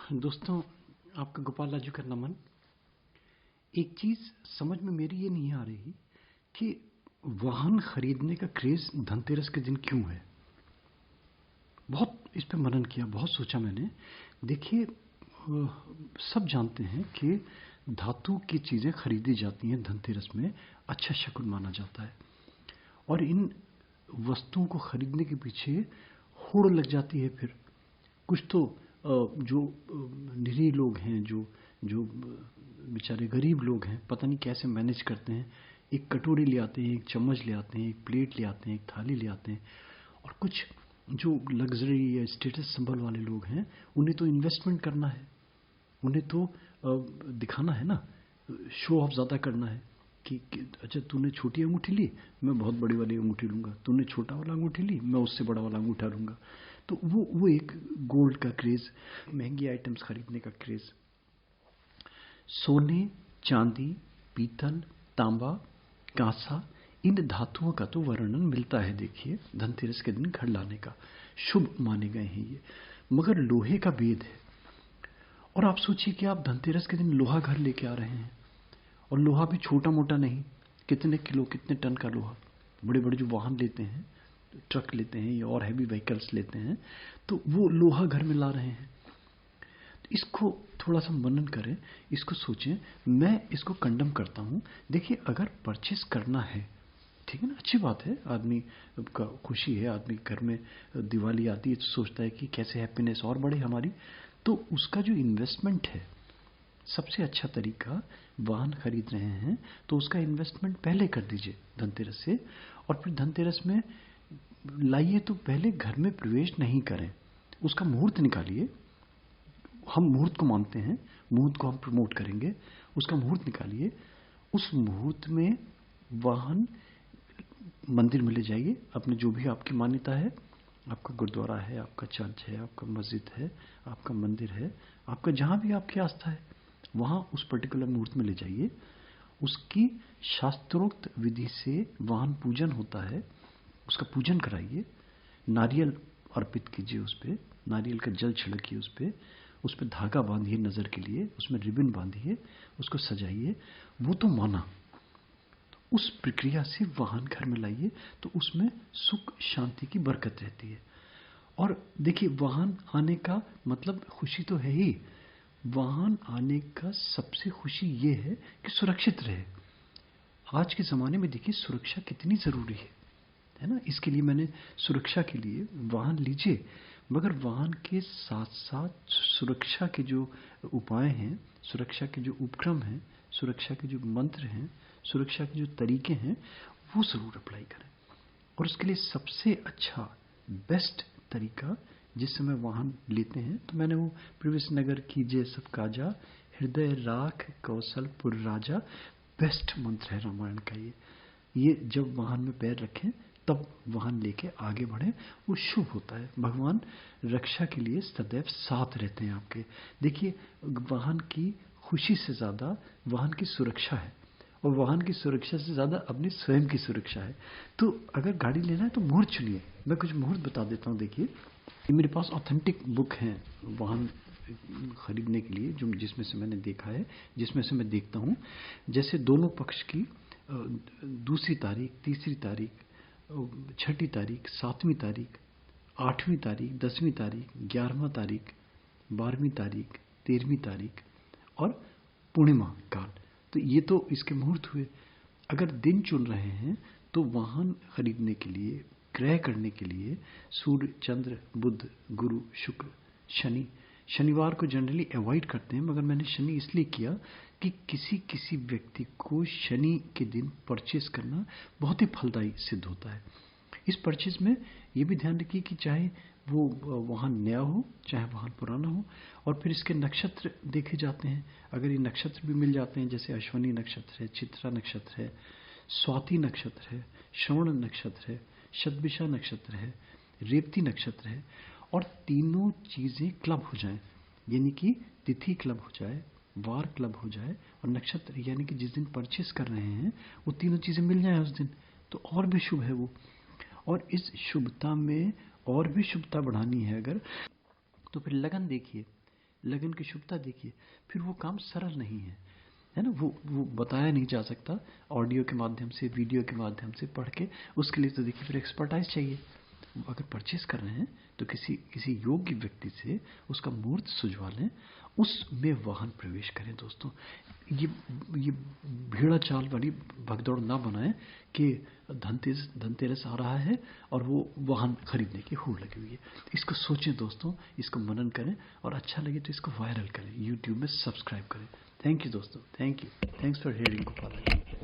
दोस्तों, आपका गोपाल राजू का नमन। एक चीज समझ में मेरी ये नहीं आ रही कि वाहन खरीदने का क्रेज धनतेरस के दिन क्यों है। बहुत इस पे मनन किया, बहुत सोचा मैंने। देखिए, सब जानते हैं कि धातु की चीजें खरीदी जाती हैं धनतेरस में, अच्छा शकुन माना जाता है। और इन वस्तुओं को खरीदने के पीछे होड़ लग जाती है। फिर कुछ तो जो निरीह लोग हैं, जो जो बेचारे गरीब लोग हैं, पता नहीं कैसे मैनेज करते हैं। एक कटोरी ले आते हैं, एक चम्मच ले आते हैं, एक प्लेट ले आते हैं, एक थाली ले आते हैं। और कुछ जो लग्जरी या स्टेटस सिंबल वाले लोग हैं, उन्हें तो इन्वेस्टमेंट करना है, उन्हें तो दिखाना है ना, शो ऑफ ज़्यादा करना है कि अच्छा तूने छोटी अंगूठी ली, मैं बहुत बड़ी वाली अंगूठी लूँगा, तूने छोटा वाला अंगूठी ली, मैं उससे बड़ा वाला अंगूठा लूँगा। तो वो एक गोल्ड का क्रेज़, महंगी आइटम्स खरीदने का क्रेज़। सोने, चांदी, पीतल, तांबा, कांसा, इन धातुओं का तो वर्णन मिलता है। देखिए, धनतेरस के दिन घर लाने का शुभ माने गए हैं ये, मगर लोहे का भेद है। और आप सोचिए कि आप धनतेरस के दिन लोहा घर लेके आ रहे हैं, और लोहा भी छोटा मोटा नहीं, कितने किलो, कितने टन का लोहा। बड़े बड़े जो वाहन लेते हैं, ट्रक लेते हैं या और हैवी व्हीकल्स लेते हैं, तो वो लोहा घर में ला रहे हैं। इसको थोड़ा सा मनन करें, इसको सोचें। मैं इसको कंडम करता हूँ। देखिए, अगर परचेस करना है, ठीक है ना, अच्छी बात है, आदमी का खुशी है, आदमी घर में दिवाली आती है तो सोचता है कि कैसे हैप्पीनेस और बढ़े हमारी। तो उसका जो इन्वेस्टमेंट है, सबसे अच्छा तरीका, वाहन खरीद रहे हैं तो उसका इन्वेस्टमेंट पहले कर दीजिए धनतेरस से। और फिर धनतेरस में लाइए तो पहले घर में प्रवेश नहीं करें, उसका मुहूर्त निकालिए। हम मुहूर्त को मानते हैं, मुहूर्त को हम प्रमोट करेंगे। उसका मुहूर्त निकालिए, उस मुहूर्त में वाहन मंदिर में ले जाइए, अपने जो भी आपकी मान्यता है, आपका गुरुद्वारा है, आपका चर्च है, आपका मस्जिद है, आपका मंदिर है, आपका जहाँ भी आपकी आस्था है, वहाँ उस पर्टिकुलर मुहूर्त में ले जाइए। उसकी शास्त्रोक्त विधि से वाहन पूजन होता है, उसका पूजन कराइए। नारियल अर्पित कीजिए, उस पर नारियल का जल छिड़किए, उस पर धागा बांधिए नज़र के लिए, उसमें रिबन बांधिए, उसको सजाइए। वो तो माना, उस प्रक्रिया से वाहन घर में लाइए तो उसमें सुख शांति की बरकत रहती है। और देखिए, वाहन आने का मतलब खुशी तो है ही। वाहन आने का सबसे खुशी ये है कि सुरक्षित रहे। आज के ज़माने में देखिए सुरक्षा कितनी ज़रूरी है ना। इसके लिए मैंने सुरक्षा के लिए वाहन लीजिए, मगर वाहन के साथ साथ सुरक्षा के जो उपाय हैं, सुरक्षा के जो उपक्रम हैं, सुरक्षा के जो मंत्र हैं, सुरक्षा के जो तरीके हैं, वो ज़रूर अप्लाई करें। और उसके लिए सबसे अच्छा बेस्ट तरीका, जिस समय वाहन लेते हैं, तो मैंने वो प्रवेश नगर कीजिए सब काजा, हृदय राख कौशलपुर राजा, बेस्ट मंत्र है रामायण का ये जब वाहन में पैर रखें तब वाहन लेके आगे बढ़े, वो शुभ होता है। भगवान रक्षा के लिए सदैव साथ रहते हैं आपके। देखिए, वाहन की खुशी से ज़्यादा वाहन की सुरक्षा है, और वाहन की सुरक्षा से ज़्यादा अपनी स्वयं की सुरक्षा है। तो अगर गाड़ी लेना है तो मुहूर्त चुनिए। मैं कुछ मुहूर्त बता देता हूँ। देखिए, ये मेरे पास ऑथेंटिक बुक हैं वाहन खरीदने के लिए, जो जिसमें से मैंने देखा है, जिसमें से मैं देखता हूँ। जैसे दोनों पक्ष की दूसरी तारीख, तीसरी तारीख, छठी तारीख, सातवीं तारीख, आठवीं तारीख, 10वीं तारीख, 11वां तारीख, 12वीं तारीख, 13वीं तारीख और पूर्णिमा काल। तो ये तो इसके मुहूर्त हुए। अगर दिन चुन रहे हैं तो वाहन खरीदने के लिए, क्रय करने के लिए, सूर्य, चंद्र, बुध, गुरु, शुक्र, शनि, शनिवार को जनरली अवॉइड करते हैं, मगर मैंने शनि इसलिए किया कि किसी किसी व्यक्ति को शनि के दिन परचेस करना बहुत ही फलदायी सिद्ध होता है। इस परचेज में ये भी ध्यान रखिए कि चाहे वो वाहन नया हो, चाहे वाहन पुराना हो। और फिर इसके नक्षत्र देखे जाते हैं। अगर ये नक्षत्र भी मिल जाते हैं, जैसे अश्वनी नक्षत्र है, चित्रा नक्षत्र है, स्वाति नक्षत्र है, श्रवण नक्षत्र है, शतभिषा नक्षत्र है, रेवती नक्षत्र है, और तीनों चीज़ें क्लब हो जाएं, यानी कि तिथि क्लब हो जाए, वार क्लब हो जाए, और नक्षत्र यानी कि जिस दिन परचेस कर रहे हैं वो तीनों चीज़ें मिल जाएं उस दिन, तो और भी शुभ है वो। और इस शुभता में और भी शुभता बढ़ानी है अगर, तो फिर लगन देखिए। लगन की शुभता देखिए, फिर वो काम सरल नहीं है ना। वो बताया नहीं जा सकता ऑडियो के माध्यम से, वीडियो के माध्यम से पढ़ के। उसके लिए तो देखिए फिर एक्सपर्टाइज चाहिए। अगर परचेस कर रहे हैं तो किसी योग्य व्यक्ति से उसका मुहूर्त सुझवा लें, उसमें वाहन प्रवेश करें दोस्तों। ये भेड़ा चाल वाली भगदौड़ ना बनाएं कि धनतेरस आ रहा है और वो वाहन खरीदने की होड़ लगी हुई है। इसको सोचें दोस्तों, इसको मनन करें, और अच्छा लगे तो इसको वायरल करें, यूट्यूब में सब्सक्राइब करें। थैंक यू दोस्तों, thank you, thanks for hearing Gopal.